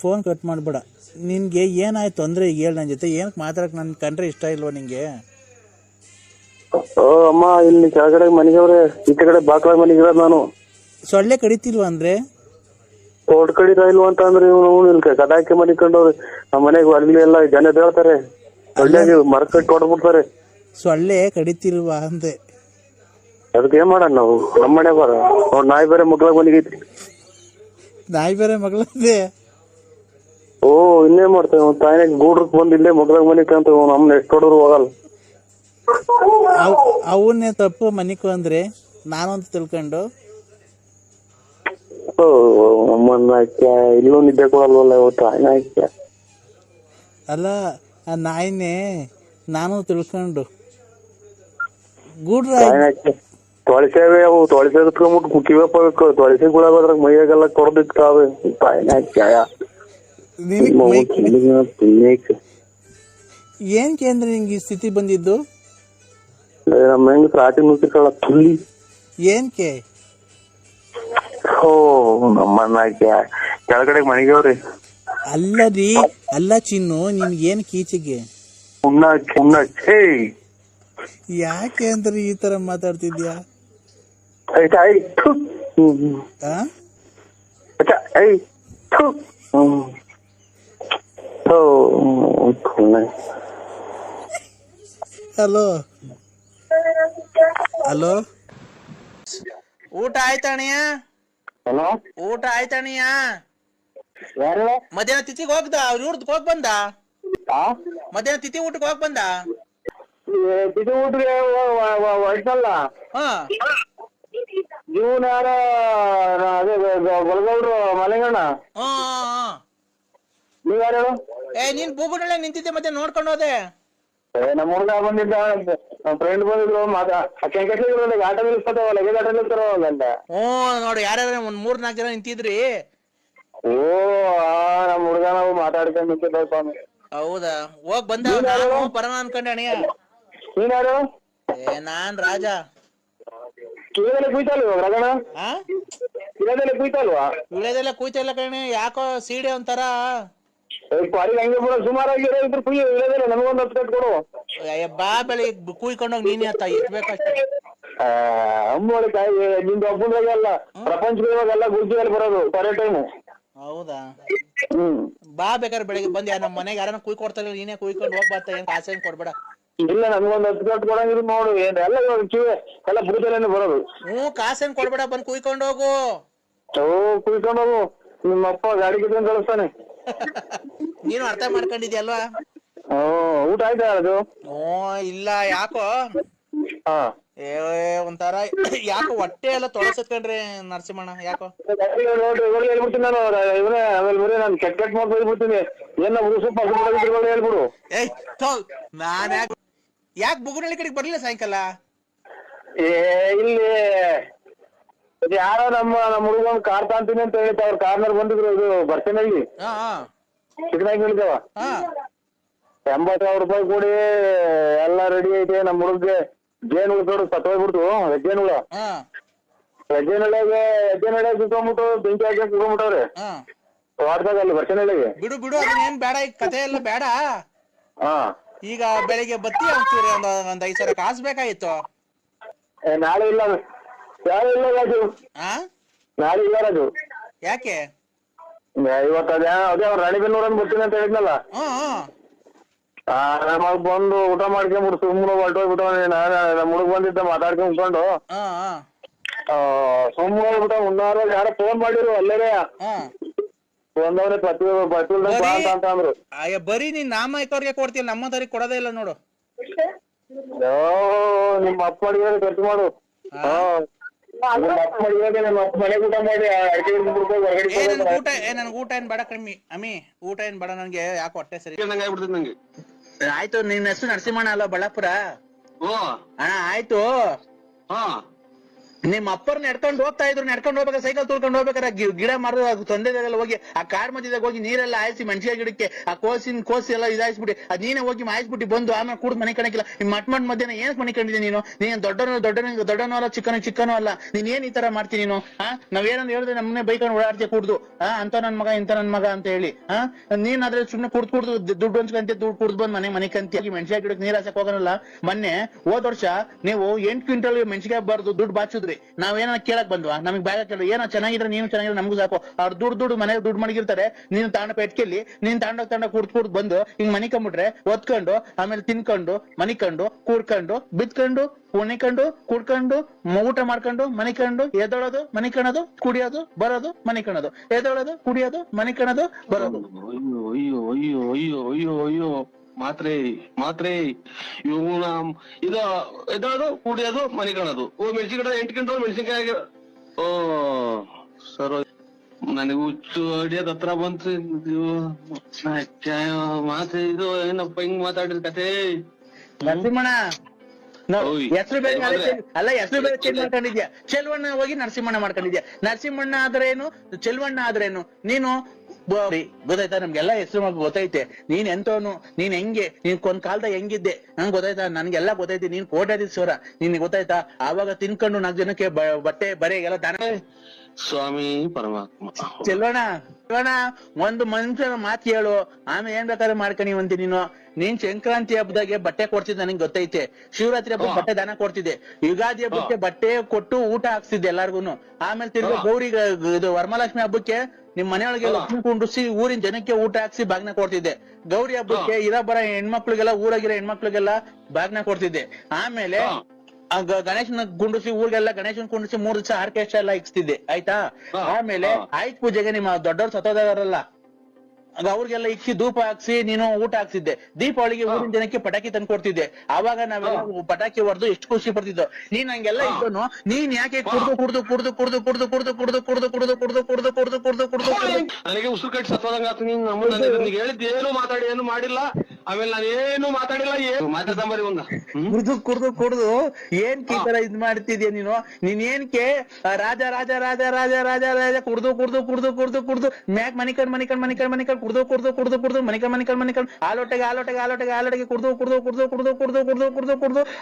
ಫೋನ್ ಕಟ್ ಮಾಡ್ಬೇಡ. ನಿನ್ಗೆ ಏನಾಯ್ತು ಅಂದ್ರೆ ಈಗ ಹೇಳ ನನ್ ಜೊತೆ. ಏನಕ್ ಮಾತಾಡಕ್ ನನ್ ಕಂಡ್ರೆ ಇಷ್ಟ ಇಲ್ವಾ ನಿಂಗೆ? ಅಮ್ಮ ಇಲ್ಲಿ ಕೆಳಗಡೆ ಮನಿಗವ್ರೆ, ಈಚೆ ಕಡೆ ಬಾಕ್ಲ ಮನಿಗಿರೋದ್ ನಾನು. ಸೊಳ್ಳೆ ಕಡಿತಿಲ್ವಾ ಅಂದ್ರೆ? ತೋಡ್ ಕಡಿತಾ ಇಲ್ವಾ ಅಂತ ಅಂದ್ರೆ ಇಲ್ಲಿ ಕದಾಕಿ ಮನಿ ಕಂಡವ್ರೆ. ನಮ್ಮ ಮನೆಗೆ ಅಲ್ಲಿ ಎಲ್ಲ ಜನ ಹೇಳ್ತಾರೆ, ಒಳ್ಳೆ ಮರ ಕಟ್ಟಿ ಹೊಡ್ಬಿಡ್ತಾರೆ. ಸೊಳ್ಳೆ ಕಡಿತಿಲ್ವಾ ಅಂದೆ. ಅದಕ್ಕೆ ಏನ್ ಮಾಡೋಣ ನಾವು? ನಮ್ಮ ಮನೆ ಬರ ನೋಡ್ ನಾಯಿ ಬೇರೆ ಮಗ್ಳಾಗ ಮನಿಗೈತಿ. ನಾಯಿ ಬೇರೆ ಮಗಳಂದೆ. ಓ ಇನ್ನೇನ್ ಮಾಡ್ತೇವೆ? ತಾಯಿನಾಗ ಗೂಡ್ರಕ್ ಬಂದ್ ಇಲ್ಲೇ ಮಗ್ಳಾಗ ಮನಿಕ ಅಂತ ನಮ್ನ ಎಷ್ಟು ಹೊಡೆದ್ರು ಹೋಗಲ್ಲ. ಅವನ್ನೇ ತಪ್ಪು ಮನಿಕು ಅಂದ್ರೆ ನಾನು ಅಂತ ತಿಳ್ಕೊಂಡು. ಅಮ್ಮನ್ನ ಇಲ್ಲೂ ನಿದ್ದೆ ಕೊಡಲ್ವಲ್ಲ ಇವತ್ತು ತಾಯಿನಾಯ್ಕೆ. ಅಲ್ಲ, ಆ ನಾಯಿನೇ ನಾನು ತಿಳ್ಕೊಂಡು ಗೂಡ್ರ ತೊಳಸೇವೆ ಅವು. ತೊಳಸೆ ಎತ್ಕೊಂಡ್ಬಿಟ್ಟು ಕಿವಪ್ಪ ತೊಳಸೆ ಗುಳಾಗೋದ್ರಾಗ ಮೈಯಾಗೆಲ್ಲ ಕೊಡದಿಕ್ಕಾವೆ ತಾಯಿನಾಯ್ಕೆ. ಏನ್ಕೆ ಅಂದ್ರೆ ನಿಂಗೆ ಈ ಸ್ಥಿತಿ ಬಂದಿದ್ದು? ನಮ್ಮ ಹೆಂಗ್ ರಾಟಿ ನುಗ್ಗಿರ್ಕಲ್ಲ ತುಳ್ಳಿ. ಏನ್ಕೆ? ಓ ನಮ್ಮನ್ನ ಕೆಳಗಡೆ ಮನೆಗವ್ರಿ. ಅಲ್ಲ ರೀ, ಅಲ್ಲ ಚಿನ್ನು, ನಿನ್ಗೆ ಏನ್ ಕೀಚೆಗೆ? ಯಾಕೆ ಅಂದ್ರೆ ಈ ತರ ಮಾತಾಡ್ತಿದ್ಯಾ? ಹಲೋ ಹಲೋ, ಊಟ ಆಯ್ತಣ್ಣ? ಊಟ ಆಯ್ತಣ್ಣ? ಮಧ್ಯಾಹ್ನ ತಿಥಿಗೆ ಹೋಗ್ದ? ಅವ್ರ ಊರ್ದಕ್ ಹೋಗ್ ಬಂದ? ಮಧ್ಯಾಹ್ನ ತಿಥಿ ಊಟಕ್ಕೆ ಹೋಗ್ ಬಂದ? ತಿಥಿ ಊಟಕ್ಕೆ ಹೊಯ್ತಲ್ಲ. ಇವನ್ ಯಾರ ಅದೇ ಗೊಲಗೌಡ್ರು ಮಲೆಗಣ್ಣ. ನೀವ್ ಯಾರು? ನೀನ್ ಬೂಗುಡಲ್ಲೇ ನಿಂತಿದ್ದೆ, ಮತ್ತೆ ನೋಡ್ಕೊಂಡು ಹೋದೆ. ನಮ್ಮ ಹುಡುಗ ಬಂದಿದ್ದ, ನಮ್ಮ ಫ್ರೆಂಡ್ ಬಂದಿದ್ರು. ಆಟ ನಿಲ್ಸ್ಕೊತಾವ, ಲಗೇಜ್ ಆಟ ನಿಲ್ತಾರಲ್ಲ. ನೋಡಿ, ಯಾರ್ಯಾರ ಒಂದ್ 3-4 ಜನ ನಿಂತಿದ್ರಿ. ಓ ನಮ್ಮ ಹುಡುಗ ನಾವು ಮಾತಾಡ್ಕೊಂಡು ನಿಂತಿದ್ದ ಸ್ವಾಮಿ. ಹೌದಾ? ಹೋಗ್ ಬಂದ. ಬರೋಣ ಅನ್ಕೊಂಡೆ ಅಣ್ಣ. ನೀನ್ ಯಾರು? ನಾನ್ ರಾಜ. ಕಿಳದೆಲ್ಲ ಕುಯ್ತಲ್ವ ರಗಣ? ಕಿಳದೆಲ್ಲ ಕುಯ್ತಲ್ವಾ? ವಿಳೆದೆಲ್ಲ ಕುಯ್ತಿಲ್ಲ ಕಣೆ, ಯಾಕೋ ಸೀಡೆ ಒಂಥರ. ಪಾರಿಗೆ ಹಂಗೆ ಬಿಡ, ಸುಮಾರಾಗಿ ಕುಯ್ಯ ಇಳದೆಲ್ಲ ನಮಗೊಂದು 10 ಕಟ್ ಕೊಡು. ಬಾ ಬೆಳಿಗ್ಗೆ ಕುಯ್ಕೊಂಡೋಗಿ ನೀನೇ ಅಂತ ಇಟ್ಬೇಕಷ್ಟೇ. ಅಮ್ಮೋಳಿ ಕಾಯಿ ನಿಂದು ಹಬ್ಬದಾಗೆಲ್ಲ ಪ್ರಪಂಚದವಾಗೆಲ್ಲ ಗುರ್ಜಿಯಲ್ಲಿ ಬರೋದು ಕೊರೆ ಟೈಮು. ಹೌದಾ? ಬಾ ಬೇಕಾದ್ರೆ ಬೆಳಿಗ್ಗೆ ಬಂದ್ ನಮ್ಮ ಮನೆಗೆ ಯಾರನ್ನ ಕುಯ್ ಕೊಡ್ತಾರೆ, ನೀನೇ ಕುಯ್ಕೊಂಡು ಹೋಗ್ಬಾರ್ತ. ಏನ್ ಕಾಸು ಏನ್ ಕೊಡ್ಬೇಡ. ಇಲ್ಲ ನನ್ಗೊಂದು 10 ಕಟ್ ಕೊಡಂಗಿದ್ರು ನೋಡು. ಎಲ್ಲ ಕಿವಿ ಎಲ್ಲ ಬುಡದಲ್ಲೇನೆ ಬರೋದು. ಕಾಸೇನ್ ಕೊಡ್ಬೇಡ, ಬಂದ್ ಕುಯ್ಕೊಂಡು ಹೋಗು. ಕುಯ್ಕೊಂಡು ಹೋಗು. ನಿಮ್ಮಪ್ಪ ಗಾಡಿ ಕಿತ್ಕೊಂಡ್ ಕಳಿಸ್ತಾನೆ. ನೀನು ಅರ್ಥ ಮಾಡ್ಕೊಂಡಿದ್ಯಲ್ವಾ? ಊಟ ಆಯ್ತಾ ಅದು? ಇಲ್ಲ ಯಾಕೋ ಹಾ ಒಂಥರ ಯಾಕೋ ಹೊಟ್ಟೆ ಎಲ್ಲ ತೊಳಸತ್ಕೊಂಡ್ರಿ ನರಸಿಂಹಣ್ಣ ಯಾಕೋ? ನೋಡ್ರಿ ಇವಾಗ ಹೇಳ್ಬಿಡ್ತೀನಿ ನಾನು, ಇವನೇ ಆಮೇಲೆ ಬರೀ ನಾನು ಕೆಟ್ಟ ಮಾಡಿ ಬೈದ್ಬಿಡ್ತೀನಿ. ಏನ ಉರುಸು ಹೇಳ್ಬಿಡು. ಏಯ್ ನಾನ್ ಯಾಕೆ ಬುಗುನಳ್ಳಿ ಕಡೆಗೆ ಬರ್ಲಿಲ್ಲ ಸಾಯಂಕಾಲ? ಇಲ್ಲಿ ಯಾರೋ ನಮ್ಮ ಹುಡುಗನ್ ಕಾರ್ ತಾಂತೀನಿ ಅಂತ ಹೇಳಿದ್ದ, ಅವ್ರ ಕಾರ್ನರ್ ಬಂದಿದ್ರು. ಇದು ಬರ್ತೀನಲ್ಲಿ ಚಿಕ್ಕನಾಗಿ ಹೇಳಿದವ 80,000 ರೂಪಾಯಿ ಕೂಡಿ ಎಲ್ಲ ರೆಡಿ ಐತೆ. ನಮ್ಮ ಹುಡುಗ್ಗೆ ಜೇನುಳ ದೊಡ್ಡ ಸತ್ತೋಗ್ಬಿಡ್ತು. ಹೆಜ್ಜೆನುಳ ಸುತ್ತೋಗ್ಬಿಟ್ಟು ಬೆಂಕಿ ಹಾಕಿ ಕುತ್ಕೊಂಡ್ಬಿಟ್ಟವ್ರೆ ವಾರದಾಗ ಅಲ್ಲಿ ಬರ್ತೀನಳ್ಳಿಗೆ. ಬಿಡು ಬಿಡು ಅದನ್ನೇನ್ ಬೇಡ, ಈಗ ಕತೆ ಎಲ್ಲ ಬೇಡ. ಈಗ ಬೆಳಿಗ್ಗೆ ಬತ್ತಿ ಅಂತೀರಿ ಒಂದ್ 5,000 ಕಾಸು ಬೇಕಾಗಿತ್ತು. ನಾಳೆ ಇಲ್ಲ ರಾಜು, ನಾಳೆ ಇಲ್ಲ ರಾಜು. ಯಾಕೆ? ಇವತ್ತು ಅದೇ ಅವ್ರು ರಾಣಿಬೆನ್ನೂರ ಬರ್ತೀನಿ ಅಂತ ಹೇಳಿದ್ನಲ್ಲ, ನಮಗ್ ಬಂದು ಊಟ ಮಾಡ್ಕೊಂಡ್ಬಿಟ್ಟು ಸುಮ್ಮನೆ ಹೊರಟೋಗ್ಬಿಟ್ಟು ನಮ್ಮ ಹುಡುಗ ಬಂದಿದ್ದ ಮಾತಾಡ್ಕೊಂಡ್ ಕುತ್ಕೊಂಡು ಸುಮ್ಮನೆ ಹೋಗ್ಬಿಟ್ಟ. ಉಣ್ಣಾರು ಯಾರೋ ಫೋನ್ ಮಾಡಿರು ಅಲ್ಲೇರೆ ಒಂದವ್ರೆ ಅಂತ ಅಂದ್ರು. ಬರೀ ನೀನ್ ನಾಮೈಕವ್ರಿಗೆ ಕೊಡ್ತೀಯ, ನಮ್ಮಂತವ್ರಿಗೆ ಕೊಡೋದೇ ಇಲ್ಲ ನೋಡು. ನಿಮ್ಮ ಅಪ್ಪ ಅಡಿಗೆ ಖರ್ಚು ಮಾಡು. ನನ್ಗೆ ಊಟ ಏನ್ ಬೇಡ ಕಮ್ಮಿ ಅಮ್ಮಿ, ಊಟ ಏನ್ ಬೇಡ ನನ್ಗೆ. ಯಾಕೆ ಹೊಟ್ಟೆ ಸರಿ ನಂಗೆ. ಆಯ್ತು. ನಿನ್ನ ಹೆಸರು ನರಸಿಂಹಣ್ಣ ಅಲ್ಲ ಬಳ್ಳಾಪುರ? ಅಣ್ಣ ಆಯ್ತು. ನಿಮ್ ಅಪ್ಪರ್ ನಡ್ಕೊಂಡು ಹೋಗ್ತಾ ಇದ್ರು, ನಡ್ಕೊಂಡು ಹೋಗ್ಬೇಕಾ ಸೈಕಲ್ ತುಳ್ಕೊಂಡು ಹೋಗ್ಬೇಕಾರೆ ಗಿಡ ಮರದ ತೊಂದರೆಲ್ಲ ಹೋಗಿ ಆ ಕಾಡ್ ಮಧ್ಯದಾಗ ಹೋಗಿ ನೀರೆಲ್ಲ ಹಾಯಿಸಿ ಮೆಣಸಿನ ಗಿಡಕ್ಕೆ ಆ ಕೋಸಿ ಎಲ್ಲ ಇದಾಯಿಸ್ಬಿಟ್ಟು ಅದ್ ನೀನೇ ಹೋಗಿ ಮಾಯಿಸ್ಬಿಟ್ಟು ಬಂದು ಆಮೇಲೆ ಕೂಡ ಮನೆ ಕಣಕಿಲ್ಲ. ನಿಮ್ ಮಟ್ ಮಧ್ಯಾಹ್ನ ಏನ್ ಮನೆ ಕಂಡಿದ್ದೀನಿ ನೀನ್ ದೊಡ್ಡನೋ ಅಲ್ಲ ಚಿಕ್ಕನೋ ಅಲ್ಲ. ನೀನ್ ಏನ್ ಈ ತರ ಮಾಡ್ತೀನಿ ನೀನು? ನಾವೇನಂದ್ ಹೇಳಿದ್ರೆ ನಮ್ಮನೆ ಬೈಕೊಂಡು ಓಡಾಡ್ತೀಯ ಕುಡ್ದು ಅಂತ ನನ್ ಮಗ ಇಂತ ನನ್ ಮಗ ಅಂತ ಹೇಳಿ. ನೀನ್ ಅದ್ರ ಸುಮ್ನೆ ಕುಡ್ದು ದುಡ್ಡು ಹಂಚ್ಕಂತೆ, ದುಡ್ಡು ಕುಡ್ದು ಬಂದ್ ಮನೆ ಕಂತಿ ಮೆಣಸಿನ ಗಿಡಕ್ಕೆ ನೀರ್ ಹಾಸಕ್ ಹೋಗೋನಲ್ಲ. ಮೊನ್ನೆ ಹೋದ್ ವರ್ಷ ನೀವು 8 ಕ್ವಿಂಟಲ್ ಮೆಣಸಿಗೆ ಬಾರ್ದು ದುಡ್ಡು ಬಾಚಿದ್ರಿ. ನಾವೇನ ಕೇಳಕ್ ಬಂದ್ವಾ? ನಮಗ್ ಬ್ಯಾಗ ಕೇಳ ಏನೋ ಚೆನ್ನಾಗಿದ್ರೆ ನೀನು ಚೆನ್ನಾಗಿದ್ರೆ ನಮಗೂ ಸಾಕು. ಅವ್ರು ದುಡ್ಡು ಮನೆಗೆ ದುಡ್ಡು ಮಡಗಿರ್ತಾರೆ. ನೀನು ತಾಂಡ ಪೆಟ್ಕೆಲ್ಲಿ ನೀನ್ ತಾಂಡ ಕುಡ್ದು ಬಂದು ಹಿಂಗ್ ಮನಿಕೊಂಡ್ಬಿಟ್ರೆ ಒತ್ಕೊಂಡು ಆಮೇಲೆ ತಿನ್ಕೊಂಡು ಮನಿಕೊಂಡು ಕೂಡ್ಕೊಂಡು ಬಿತ್ಕೊಂಡು ಕುಣಿಕೊಂಡು ಕುಡ್ಕೊಂಡು ಊಟ ಮಾಡ್ಕೊಂಡು ಮನಿಕೊಂಡು ಎದೊಳೋದು ಮನಿಕಣದು ಕುಡಿಯೋದು ಬರೋದು ಮನಿಕಣದು ಎದೊಳೋದು ಕುಡಿಯೋದು ಮನಿಕಣದು ಬರೋದು. ಅಯ್ಯೋ ಅಯ್ಯೋ ಅಯ್ಯೋ ಅಯ್ಯೋ ಅಯ್ಯೋ ಮಾತ್ರೆ ಇವು ಇದು ಎದೋದು ಕುಡಿಯೋದು ಮನೆ ಕಾಣೋದು. ಮೆಣಸಿನ ಗಿಡ 8 ಕ್ವಿಂಟಲ್ ಮೆಣಸಿನ್ಕಾಯಿ. ಸರ್ ನನಗೆ ಹುಚ್ಚು ಅಡಿಯೋದ್ ಹತ್ರ ಬಂತು. ಮಾತೆ ಇದು ಏನಪ್ಪ ಹಿಂಗ್ ಮಾತಾಡಿದ ಕತೆ? ನರಸಿಂಹಣ್ಣ ಹೆಸರು ಬೇರೆ ಅಲ್ಲ, ಹೆಸರು ಬೇರೆ ಚೇಂಜ್ ಮಾಡ್ಕೊಂಡಿದ್ಯಾ. ಚೆಲ್ವಣ್ಣ ಹೋಗಿ ನರಸಿಂಹಣ್ಣ ಮಾಡ್ಕೊಂಡಿದ್ಯಾ. ನರಸಿಂಹಣ್ಣ ಆದ್ರೇನು ಚೆಲ್ವಣ್ಣ ಆದ್ರೇನು? ನೀನು ಗೊತ್ತಾಯ್ತಾ? ನಮ್ಗೆಲ್ಲಾ ಹೆಸರು ಗೊತ್ತೈತೆ. ನೀನ್ ಎಂತವನು, ನೀನ್ ಹೆಂಗೆ, ನೀನ್ ಒಂದ್ ಕಾಲದಾಗ ಹೆಂಗಿದ್ದೆ ನಂಗೆ ಗೊತ್ತಾಯ್ತಾ? ನನ್ಗೆಲ್ಲಾ ಗೊತ್ತೈತಿ. ನೀನ್ ಕೋಟ್ಯಾಧೀಶ್ವರ, ನಿನ್ ಗೊತ್ತಾಯ್ತಾ? ಆವಾಗ ತಿನ್ಕೊಂಡು 4 ಜನಕ್ಕೆ ಬಟ್ಟೆ ಬರೆಗೆಲ್ಲ ದಾನ. ಸ್ವಾಮಿ ಪರಮಾತ್ಮ. ಚೆಲ್ವಣ್ಣ ಒಂದು ಮನುಷ್ಯನ ಮಾತು ಹೇಳು, ಆಮೇಲೆ ಏನ್ ಬೇಕಾದ್ರೆ ಮಾಡ್ಕೊಂಡಿವಂತಿ ನೀನು. ನೀನ್ ಸಂಕ್ರಾಂತಿ ಹಬ್ಬದಾಗೆ ಬಟ್ಟೆ ಕೊಡ್ತಿದ್ದೆ ನನಗೆ ಗೊತ್ತೈತೆ. ಶಿವರಾತ್ರಿ ಹಬ್ಬಕ್ಕೆ ಬಟ್ಟೆ ದಾನ ಕೊಡ್ತಿದ್ದೆ. ಯುಗಾದಿ ಹಬ್ಬಕ್ಕೆ ಬಟ್ಟೆ ಕೊಟ್ಟು ಊಟ ಹಾಕ್ಸಿದ್ದೆ ಎಲ್ಲಾರ್ಗುನು. ಆಮೇಲೆ ತಿರ್ಗಿ ಗೌರಿ ಇದು ವರಮಹಾಲಕ್ಷ್ಮಿ ಹಬ್ಬಕ್ಕೆ ನಿಮ್ ಮನೆಯೊಳಗೆ ಲಕ್ಷ್ಮಿ ಕುಂಡ್ರಿಸಿ ಊರಿನ ಜನಕ್ಕೆ ಊಟ ಹಾಕ್ಸಿ ಬಾಗ್ನ ಕೊಡ್ತಿದ್ದೆ. ಗೌರಿ ಹಬ್ಬಕ್ಕೆ ಬರ ಹೆಣ್ಮಕ್ಳಿಗೆಲ್ಲ ಊರಾಗಿರೋ ಹೆಣ್ಮಕ್ಳಿಗೆಲ್ಲ ಬಾಗ್ನ ಕೊಡ್ತಿದ್ದೆ. ಆಮೇಲೆ ಗಣೇಶನ ಕುಂಡ್ರಿಸಿ ಊರಿಗೆಲ್ಲ ಗಣೇಶನ್ ಕುಂಡ್ರಿಸಿ 3 ದಿವಸ ಆರ್ಕೆಸ್ಟ್ರಾ ಎಲ್ಲ ಇಕ್ಸ್ತಿದ್ದೆ. ಆಯ್ತಾ? ಆಮೇಲೆ ಆಯ್ತು ಪೂಜೆಗೆ ನಿಮ್ಮ ದೊಡ್ಡವ್ರು ಸತ್ತೋದಾರಲ್ಲ ಅವ್ರಿಗೆಲ್ಲ ಇಕ್ಕಿ ಧೂಪ ಹಾಕ್ಸಿ ನೀನು ಊಟ ಹಾಕ್ಸಿದ್ದೆ. ದೀಪಾವಳಿಗೆ ಊರಿನ ಜನಕ್ಕೆ ಪಟಾಕಿ ತಂದು ಕೊಡ್ತಿದ್ದೆ. ಅವಾಗ ನಾವೆಲ್ಲ ಪಟಾಕಿ ಹೊಡೆದು ಎಷ್ಟು ಖುಷಿ ಪಡ್ತಿದ್ದೋ. ನೀನ್ ಹಂಗೆಲ್ಲ ಇದ್ದನು. ನೀನ್ ಯಾಕೆ ಕುಡ್ದು ನನಗೆ ಉಸಿರು ಕಟ್ಟಿ ಸತ್ತೋದಂಗ ಆತು. ನೀನ್ ನಮ್ಗೆ ಹೇಳಿದ್ ಏನು ಮಾತಾಡಿ ಏನು ಮಾಡಿಲ್ಲ. ಆಮೇಲೆ ನಾನು ಏನು ಮಾತಾಡಿಲ್ಲ. ಏನು ಮಾತಾಡ್ತಾಂಬರಿ ಒಂದ ಕುಡ್ದು ಏನ್ ಈ ತರ ಇದ್ ಮಾಡ್ತಿದ್ಯಾ ನೀನು? ನೀನ್ ಏನ್ಕೆ ರಾಜ ರಾಜ ರಾಜ ರಾಜ ರಾಜ ರಾಜ ಕುಡ್ದು ಮ್ಯಾಕ್ ಮನಿಕಂಡ್ ಕುಡ್ದು ಮನಿಕಂಡ್ ಆಲೋಟೆಗೆ ಕುಡ್ದು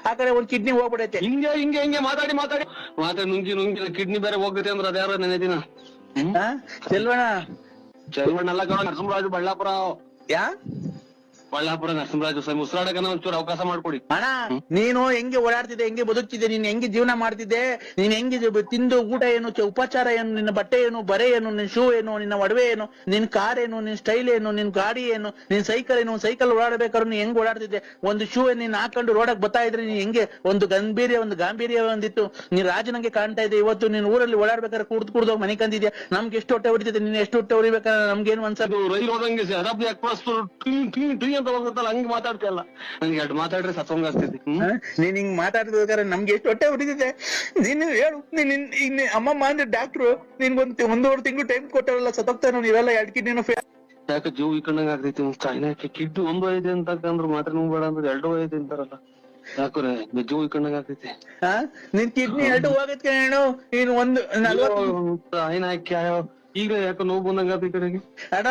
ಆ ಕಡೆ ಒಂದ್ ಕಿಡ್ನಿ ಹೋಗ್ಬಿಡೈತೆ. ಹಿಂಗೆ ಮಾತಾಡಿ ನುಂಗಿ ಕಿಡ್ನಿ ಬೇರೆ ಹೋಗ್ತೈತೆ ಅಂದ್ರೆ ಅದ್ಯಾರ ನೆನೆ ದಿನ. ಚೆಲ್ವಣ್ಣ ಅಲ್ಲ ನರಸಿಂಹರಾಜು ಬಳ್ಳಾಪುರ. ಬಳ್ಳಾಪುರ ನರಸಿಂಹರಾಜು ಸ್ವಾಮಿ ಉಸಿರಾಡಕನ ಒಂಚೂರು ಅವಕಾಶ ಮಾಡ್ಕೊಡಿ. ಅಣ್ಣ ನೀನು ಹೆಂಗೆ ಓಡಾಡ್ತಿದ್ದೆ, ಹೆಂಗೆ ಬದುಕ್ತಿದ್ದೆ, ನೀನ್ ಹೆಂಗೆ ಜೀವನ ಮಾಡ್ತಿದ್ದೆ, ನೀನ್ ಹೆಂಗೆ ತಿಂದು ಊಟ ಏನು, ಉಪಚಾರ ಏನು, ನಿನ್ನ ಬಟ್ಟೆ ಏನು, ಬರೆ ಏನು, ನಿನ್ ಶೂ ಏನು, ನಿನ್ನ ಒಡವೆ ಏನು, ನಿನ್ ಕಾರ್ ಏನು, ನಿನ್ ಸ್ಟೈಲ್ ಏನು, ನಿನ್ ಗಾಡಿ ಏನು, ನಿನ್ ಸೈಕಲ್ ಏನು, ಸೈಕಲ್ ಓಡಾಡ್ಬೇಕಾದ್ರೆ ನೀನ್ ಹೆಂಗ್ ಓಡಾಡ್ತಿದ್ದೆ, ಒಂದು ಶೂ ನೀನ್ ಹಾಕೊಂಡು ರೋಡಕ್ ಬರ್ತಾ ಇದ್ರೆ ನೀನ್ ಹೆಂಗೆ ಒಂದು ಗಾಂಭೀರ್ಯ ಒಂದಿತ್ತು, ನೀನ್ ರಾಜನಂಗೆ ಕಾಣ್ತಾ ಇದೆ. ಇವತ್ತು ನೀನ್ ಊರಲ್ಲಿ ಓಡಾಡ್ಬೇಕಾದ್ರೆ ಕುಡ್ದು ಮನೆ ಕಂದಿದ್ಯಾ, ನಮ್ಗೆ ಎಷ್ಟು ಹೊಟ್ಟೆ ಹೊಡಿತೈತೆ, ನೀನ್ ಎಷ್ಟು ಹೊಟ್ಟೆ ಹೊಡಿಬೇಕಾದ್ರೆ ನಮ್ಗೇನು ಅನ್ಸಲ್ಲ. ರೈಲ್ ಹೋದಂಗೆ ಅರಬ್ ಎಕ್ಸ್ಪ್ರೆಸ್ ಅಂತ ಹೋಗುತ್ತಲ್ಲ ಹಂಗೆ ಮಾತಾಡ್ತಿಯಲ್ಲ, ನಂಗೆ ಎರಡು ಮಾತಾಡ್ರೆ ಸತ್ವಂಗ ಆಗ್ತೈತಿ. ನೀನ್ ಹಿಂಗ್ ಮಾತಾಡ್ಬೇಕಾದ್ರೆ ನಮ್ಗೆ ಎಷ್ಟು ಹೊಟ್ಟೆ ಹೊಡಿತಿದೆ, ನೀನು ಹೇಳು. ನೀನ್ ಅಮ್ಮಮ್ಮ ಅಂದ್ರೆ ಡಾಕ್ಟ್ರು ನಿನ್ಗೊಂದು 1.5 ತಿಂಗಳು ಟೈಮ್ ಕೊಟ್ಟಾರಲ್ಲ, ಸತ್ತೋಗ್ತಾನೋ ನೀವೆಲ್ಲ 2 ಕಿಡ್ನಿನೂ ಯಾಕೆ ಜೀವ ಇಕ್ಕಂಡಂಗ ಆಗ್ತೈತಿ. ಚಾಯ್ನಾಕೆ ಕಿಡ್ನಿ 1 ಐತೆ ಅಂತಂದ್ರೆ ಮಾತ್ರ ಬೇಡ ಅಂದ್ರೆ 2 ಐತೆ ಅಂತಾರಲ್ಲ, ಯಾಕ್ರೆ ಜೀವ ಇಕ್ಕಂಡಂಗ ಆಗ್ತೈತಿ. ನಿನ್ ಕಿಡ್ನಿ 2 ಹೋಗತ್ ಕೇಳು, ನೀನ್ 40 ಚಾಯ್ನಾಕೆ ಈಗ ಯಾಕೆ ನೋವು ಬಂದಂಗ ಆಗ್ತೈತಿ. ಅಣ್ಣ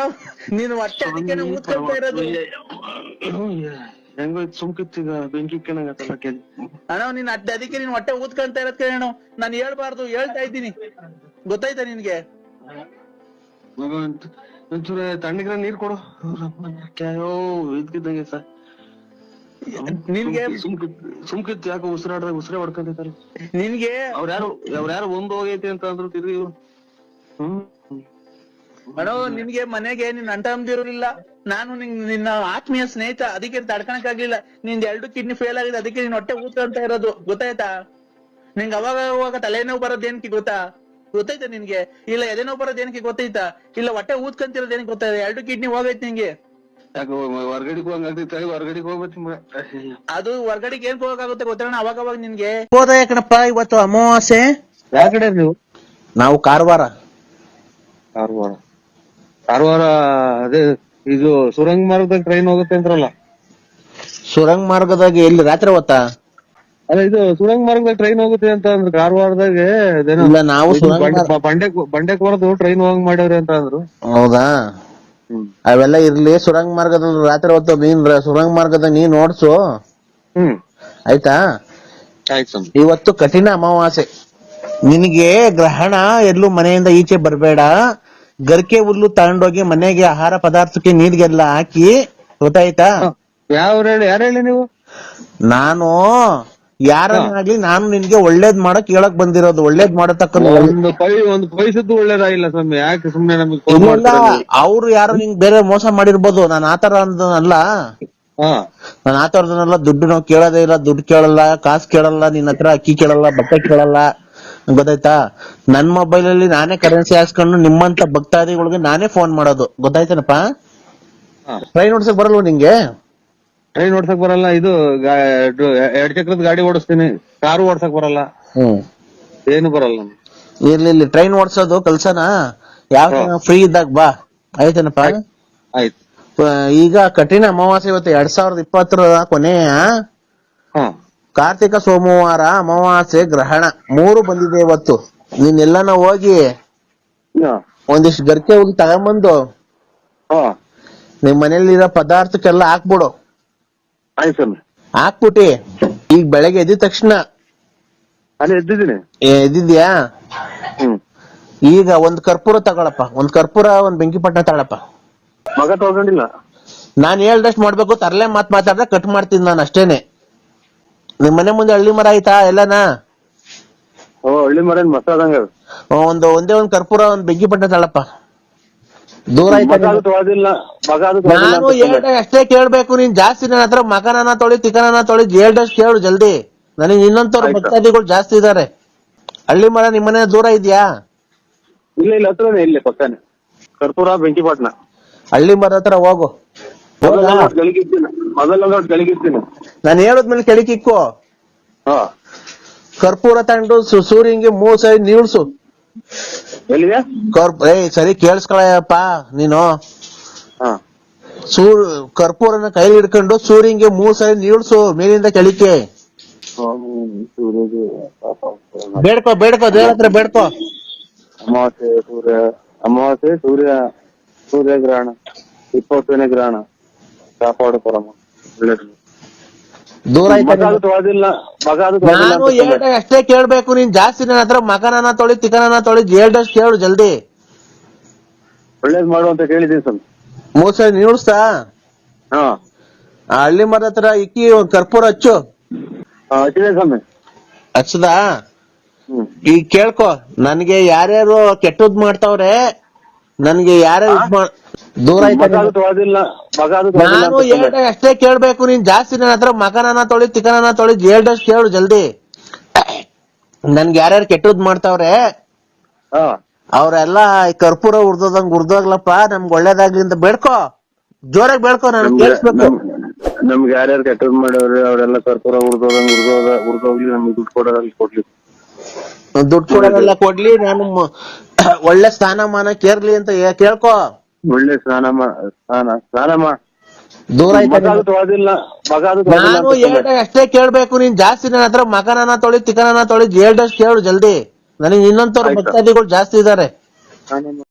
ನೀನು ಹೊಟ್ಟೆ ಅದಕ್ಕೆ ಊದ್ಕೊಳ್ತಾ ಇರೋದು. ಹೆಂಗೋ ಸುಮ್ಕಿತ್ತು ಈಗ ಬೆಂಕಿ ಇಕ್ಕಂಡಂಗತ್ತಲ್ಲ ಕೆಲ್. ಅಣ್ಣ ನೀನ್ ಅದಕ್ಕೆ ನೀನ್ ಹೊಟ್ಟೆ ಊದ್ಕೊಂತ ಇರೋದ್ ಕೇಳೋಣ, ನಾನು ಹೇಳ್ಬಾರ್ದು ಹೇಳ್ತಾ ಇದ್ದೀನಿ, ಗೊತ್ತಾಯ್ತಾ ನಿನ್ಗೆ? ಒಂಚೂರು ತಣ್ಣಗಿರ ನೀರ್ ಕೊಡು. ಇದ್ಕಿದ್ದಂಗೆ ಸರ್ ನಿನ್ಗೆ ಸುಮ್ಕಿತ್ತು ಯಾಕೆ ಉಸಿರಾಡ್ದಾಗ ಉಸಿರೇ ಹೊಡ್ಕೊಂತೈತಲ್ಲ ನಿನ್ಗೆ. ಅವ್ರ್ಯಾರು ಒಂದ್ ಹೋಗೈತಿ ಅಂತ ಅಂದ್ರು ತಿರ್ಗಿ. ಅಣ್ಣ ನಿನ್ಗೆ ಮನೆಗೆ ನಿನ್ ಅಂಟಂದಿರಲಿಲ್ಲ, ನಾನು ನಿನ್ನ ಆತ್ಮೀಯ ಸ್ನೇಹಿತ, ಅದಕ್ಕೆ ತಡ್ಕಣಕ್ ಆಗ್ಲಿಲ್ಲ. ನಿಂದ್ 2 ಕಿಡ್ನಿ ಫೇಲ್ ಆಗಿದೆ, ಅದಕ್ಕೆ ನೀನ್ ಹೊಟ್ಟೆ ಊದ್ಕೊಂತ ಇರೋದು, ಗೊತ್ತಾಯ್ತಾ? ನಿಂಗೆ ಅವಾಗ ತಲೆನೋವು ಬರೋದ್ ಏನಕ್ಕೆ ಗೊತ್ತಾಯ್ತಾ ನಿನ್ಗೆ? ಇಲ್ಲ ಎದೆನೋವು ಬರೋದ್ ಏನಕ್ಕೆ ಗೊತ್ತಾಯ್ತಾ? ಇಲ್ಲ ಹೊಟ್ಟೆ ಊದ್ಕೊಂತಿರೋದ್ ಏನಕ್ಕೆ ಗೊತ್ತಾಯ್ತಾ? 2 ಕಿಡ್ನಿ ಹೋಗೈತಿ ನಿಂಗೆ. ಯಾಕೆ ಹೊರ್ಗಡೆಗೆ ಹೋಗಂಗಾಗ್ತೈತೆ, ಹೊರ್ಗಡೆಗೆ ಹೋಗ್ಬೇಕು. ಅದು ಹೊರ್ಗಡೆಗೆ ಏನ್ ಹೋಗಕ್ಕಾಗುತ್ತೆ ಗೊತ್ತಣ್ಣ, ಅವಾಗ ನಿನ್ಗೆ ಹೋದ ಕಣಪ್ಪ. ಇವತ್ತು ಅಮಾವಾಸ್ಯೆ. ಯಾವ ಕಡೆ ನೀವು? ನಾವು ಕಾರವಾರ. ಅದೇ ಇದು ಸುರಂಗ ಮಾರ್ಗದಾಗ ಟ್ರೈನ್ ಹೋಗುತ್ತೆ ಅಂತಾರಲ್ಲ. ಸುರಂಗ ಮಾರ್ಗದಾಗ ಎಲ್ಲಿ ರಾತ್ರಿ ಹೊತ್ತಾ? ಅಲ್ಲ ಇದು ಸುರಂಗ ಮಾರ್ಗದಾಗ ಟ್ರೈನ್ ಹೋಗುತ್ತೆ ಅಂತ ಅಂದ್ರು ಕಾರವಾರದಾಗ. ನಾವು ಬಂಡೆಕೋರದು ಟ್ರೈನ್ ಹೋಗಂಗ್ ಮಾಡ್ಯಾವ್ರಿ ಅಂತ ಅಂದ್ರು. ಹೌದಾ? ಅವೆಲ್ಲ ಇರ್ಲಿ, ಸುರಂಗ ಮಾರ್ಗದ ರಾತ್ರಿ ಹೊತ್ತು ನೀನ್ ಸುರಂಗ ಮಾರ್ಗದಾಗ ನೀನ್ ಓಡ್ಸು, ಆಯ್ತಾ? ಇವತ್ತು ಕಠಿಣ ಅಮಾವಾಸ್ಯೆ. ನಿನಗೆ ಗ್ರಹಣ, ಎಲ್ಲೂ ಮನೆಯಿಂದ ಈಚೆ ಬರ್ಬೇಡ, ಗರ್ಕೆ ಹುಲ್ಲು ತಗೊಂಡೋಗಿ ಮನೆಗೆ ಆಹಾರ ಪದಾರ್ಥಕ್ಕೆ ನೀರಿಗೆಲ್ಲ ಹಾಕಿ, ಗೊತ್ತಾಯ್ತಾ? ಯಾರು ಹೇಳಿ ನೀವು? ನಾನು ಯಾರನ್ನಾಗ್ಲಿ ನಾನು ನಿನ್ಗೆ ಒಳ್ಳೇದ್ ಮಾಡಕ್ ಹೇಳಕ್ ಬಂದಿರೋದು, ಒಳ್ಳೇದ್ ಮಾಡತಕ್ಕ ಒಂದು ಪೈಸದ್ದು ಒಳ್ಳೇದಾಗಿಲ್ಲ ಸ್ವಾಮಿ, ಯಾಕೆ ಸುಮ್ನೆ ನಮ್ಗೆ ಅವ್ರು ಯಾರೋ ನಿಂಗ್ ಬೇರೆ ಮೋಸ ಮಾಡಿರ್ಬೋದು. ನಾನು ಆತರ ಅಲ್ಲ, ನಾನು ಆತರದನ್ನೆಲ್ಲ. ದುಡ್ಡು ನಾವು ಕೇಳೋದೇ ಇಲ್ಲ, ದುಡ್ಡು ಕೇಳಲ್ಲ, ಕಾಸು ಕೇಳಲ್ಲ, ನಿನ್ನ ಹತ್ರ ಅಕ್ಕಿ ಕೇಳಲ್ಲ, ಬಟ್ಟೆ ಕೇಳಲ್ಲ, ಗೊತ್ತಾಯ್ತಾ? ನನ್ ಮೊಬೈಲ್ ಅಲ್ಲಿ ನಾನೇ ಕರೆನ್ಸಿ ಹಾಕ್ಸ್ಕೊಂಡು ನಿಮ್ಮಂತ ಭಕ್ತಾದಿಗಳಿಗೆ ನಾನೇ ಫೋನ್ ಮಾಡೋದು, ಗೊತ್ತಾಯ್ತೇನಪ್ಪ? ಟ್ರೈನ್ ಓಡ್ಸಕ್ ಬರಲ್ವ ನಿಂಗೆ? ಟ್ರೈನ್ ಓಡ್ಸಕ್ ಬರಲ್ಲ, ಇದು 2 ಚಕ್ರದ ಗಾಡಿ ಓಡಿಸ್ತೀನಿ, ಕಾರು ಓಡ್ಸಕ್ ಬರಲ್ಲ, ಏನು ಬರಲ್ಲ. ಇರ್ಲಿ, ಟ್ರೈನ್ ಓಡ್ಸೋದು ಕಲ್ಸನ, ಯಾವ ಫ್ರೀ ಇದ್ದಾಗ ಬಾ, ಆಯ್ತೇನಪ್ಪ? ಆಯ್ತು. ಈಗ ಕಠಿಣ ಅಮಾವಾಸ್ಯೆ ಇವತ್ತು 2020 ಕೊನೆಯ ಕಾರ್ತಿಕ ಸೋಮವಾರ, ಅಮಾವಾಸ್ಯೆ, ಗ್ರಹಣ 3 ಬಂದಿದೆ ಇವತ್ತು. ನೀನ್ ಎಲ್ಲಾನ ಹೋಗಿ ಒಂದಿಷ್ಟು ಗರ್ಕೆ ಹೋಗಿ ತಗೊಂಬಂದು ನಿಮ್ ಮನೇಲಿರೋ ಪದಾರ್ಥಕ್ಕೆಲ್ಲ ಹಾಕ್ಬಿಡು. ಹಾಕ್ಬಿಟ್ಟಿ ಈಗ ಬೆಳಗ್ಗೆ ಎದ್ದ ತಕ್ಷಣ ಎದ್ದಿದ್ಯಾ? ಈಗ ಒಂದ್ ಕರ್ಪೂರ ತಗೊಳಪ್ಪ, ಒಂದ್ ಬೆಂಕಿಪಟ್ಟಣ ತಗೊಳಪ್ಪ. ಮಗ ತಗೊಂಡಿಲ್ಲ, ನಾನ್ ಹೇಳ್ದಷ್ಟು ಮಾಡ್ಬೇಕು. ತರಲೆ ಮಾತಾಡ್ದ ಕಟ್ ಮಾಡ್ತೀನಿ ನಾನು, ಅಷ್ಟೇನೆ. ನಿಮ್ ಮನೆ ಮುಂದೆ ಹಳ್ಳಿ ಮರ ಆಯ್ತಾ ಎಲ್ಲಾನ? ಹಳ್ಳಿ ಮರ ಮಸಾದಂಗ. ಒಂದೇ ಒಂದ್ ಕರ್ಪೂರ, ಒಂದ್ ಬೆಂಕಿಪಟ್ಟಣ ತಗೊಳಪ್ಪ. ದೂರ ಆಯ್ತಾ? ನಾನು ಹೇಳ್ದಾಗ ಅಷ್ಟೇ ಕೇಳ್ಬೇಕು. ನೀನ್ ಜಾಸ್ತಿ ನನ್ನ ಹತ್ರ ಮಗನನ್ನ ತೊಳಿ ತಿಕನನ್ನ ತೊಳಿ ಹೇಳ್ದಷ್ಟು ಕೇಳು ಜಲ್ದಿ. ನನಗೆ ಇನ್ನೊಂತವ್ರು ಭಕ್ತಾದಿಗಳು ಜಾಸ್ತಿ ಇದಾರೆ. ಹಳ್ಳಿ ಮರ ನಿಮ್ಮನೆ ದೂರ ಇದ್ಯಾ? ಇಲ್ಲ ಹತ್ರನೇ, ಇಲ್ಲೇ ಪಕ್ಕನೆ ಕರ್ಪೂರ ಬೆಂಕಿಪಟ್ಟಣ. ಹಳ್ಳಿ ಮರ ಹತ್ರ ಹೋಗು. ನಾನು ಹೇಳದ್ಮೇಲೆ ಕೆಳಕಿಕ್ಕು. ಕರ್ಪೂರ ತಗೊಂಡು ಸೂರ್ಯಂಗೆ 3 ಸರಿ ನೀಳ್ಸು. ಸರಿ ಕೇಳಿಸ್ಕೊಳಪ್ಪ ನೀನು. ಕರ್ಪೂರನ ಕೈಲಿ ಹಿಡ್ಕೊಂಡು ಸೂರ್ಯಂಗೆ 3 ಸರಿ ನೀಳ್ಸು, ಮೇಲಿಂದ ಕೆಳಕ್ಕೆ. ಬೇಡ್ಕೋ ದೇವ್ರ ಹತ್ರ ಬೇಡ್ಕೋ. ಅಮಾವಾಸ್ಯೆ ಸೂರ್ಯ ಗ್ರಹಣ 20ನೇ ಗ್ರಹಣ ಕಾಪಾಡು ಪರಮ. ದೂರ ನಾನು ಹೇಳ್ದಾಗ ಅಷ್ಟೇ ಕೇಳ್ಬೇಕು. ನೀನ್ ಜಾಸ್ತಿ ನನ್ನ ಹತ್ರ ಮಗನನ್ನ ತೊಳಿ ತಿಕನನ್ನ ತೊಳಿ ಹೇಳ್ದಷ್ಟು ಕೇಳು ಜಲ್ದಿ. ಒಳ್ಳೇದ್ ಮಾಡು ಅಂತ ಕೇಳಿದೀನಿ ಸರ್. 3 ಸರಿ ನೀಳ್ಸ್ತಾ? ಆ ಹಳ್ಳಿ ಮರದ ಹತ್ರ ಇಕ್ಕಿ ಒಂದ್ ಕರ್ಪೂರ ಹಚ್ಚು. ಹಚ್ಚಿದೆ ಸ್ವಾಮಿ. ಹಚ್ಚದ ಹ್ಮ್. ಈಗ ಕೇಳ್ಕೊ, ನನ್ಗೆ ಯಾರ್ಯಾರು ಕೆಟ್ಟದ್ ಮಾಡ್ತಾವ್ರೆ, ನನ್ಗೆ ಯಾರ್ಯಾರು ದೂರ ಮಗ ಅದು ತೊಳೆದಿಲ್ಲ, ಮಗ ಅದು ತೊಳೆದಿಲ್ಲ ನಾನು ಅಂತ ಸ್ವಾಮಿ. ಹೇಳ್ದಾಗ ಅಷ್ಟೇ ಕೇಳ್ಬೇಕು. ನೀನ್ ಜಾಸ್ತಿ ನನ್ನ ಹತ್ರ ಮಗನನ್ನ ತೊಳಿ ತಿಕ್ಕನನ್ನ ತೊಳಿ ಹೇಳ್ದಷ್ಟು ಕೇಳು ಜಲ್ದಿ. ನನ್ಗೆ ಯಾರ್ಯಾರು ಕೆಟ್ಟದ್ ಮಾಡ್ತಾವ್ರೆ ಹಾ. ಅವ್ರೆಲ್ಲ ಕರ್ಪೂರ ಉರ್ದೋಗ್ಲಪ್ಪ, ನಮ್ಗೆ ಒಳ್ಳೇದಾಗ್ಲಿ ಅಂತ ಬೇಡ್ಕೊ, ಜೋರಾಗಿ ಬೇಡ್ಕೊ, ನಾನು ಕೇಳಿಸ್ಬೇಕು. ನಮ್ಗೆ ಯಾರ್ಯಾರು ಕೆಟ್ಟದ್ ಮಾಡೋರು ಅವರೆಲ್ಲ ಕರ್ಪೂರ ಉರ್ದೋಗ್ಲಿ, ನಮ್ಗೆ ದುಡ್ಡು ಕೊಡ್ಲಿ. ದುಡ್ಡು ಕೊಡೋರೆಲ್ಲ ಕೊಡ್ಲಿ, ನಾನು ಒಳ್ಳೆ ಸ್ಥಾನಮಾನ ಕೇರ್ಲಿ ಅಂತ ಕೇಳ್ಕೊ. ಒಳ್ಳೆ ಸ್ನಾನ ದೂರ ಮಗ ಅದು ತೊಳೆದಿಲ್ಲ, ಮಗ ಅದು ತೊಳೆದಿಲ್ಲ ನಾನು ಅಂತ ಸ್ವಾಮಿ. ಹೇಳ್ದಾಗ ಅಷ್ಟೇ ಕೇಳ್ಬೇಕು. ನೀನ್ ಜಾಸ್ತಿ ನನ್ನ ಹತ್ರ ಮಗನನ್ನ ತೊಳಿ ತಿಕ್ಕನನ್ನ ತೊಳಿ ಹೇಳ್ದಷ್ಟು ಕೇಳು ಜಲ್ದಿ. ನನಗೆ ಇನ್ನೊಂತವ್ರು ಭಕ್ತಾದಿಗಳು ಜಾಸ್ತಿ ಇದಾರೆ.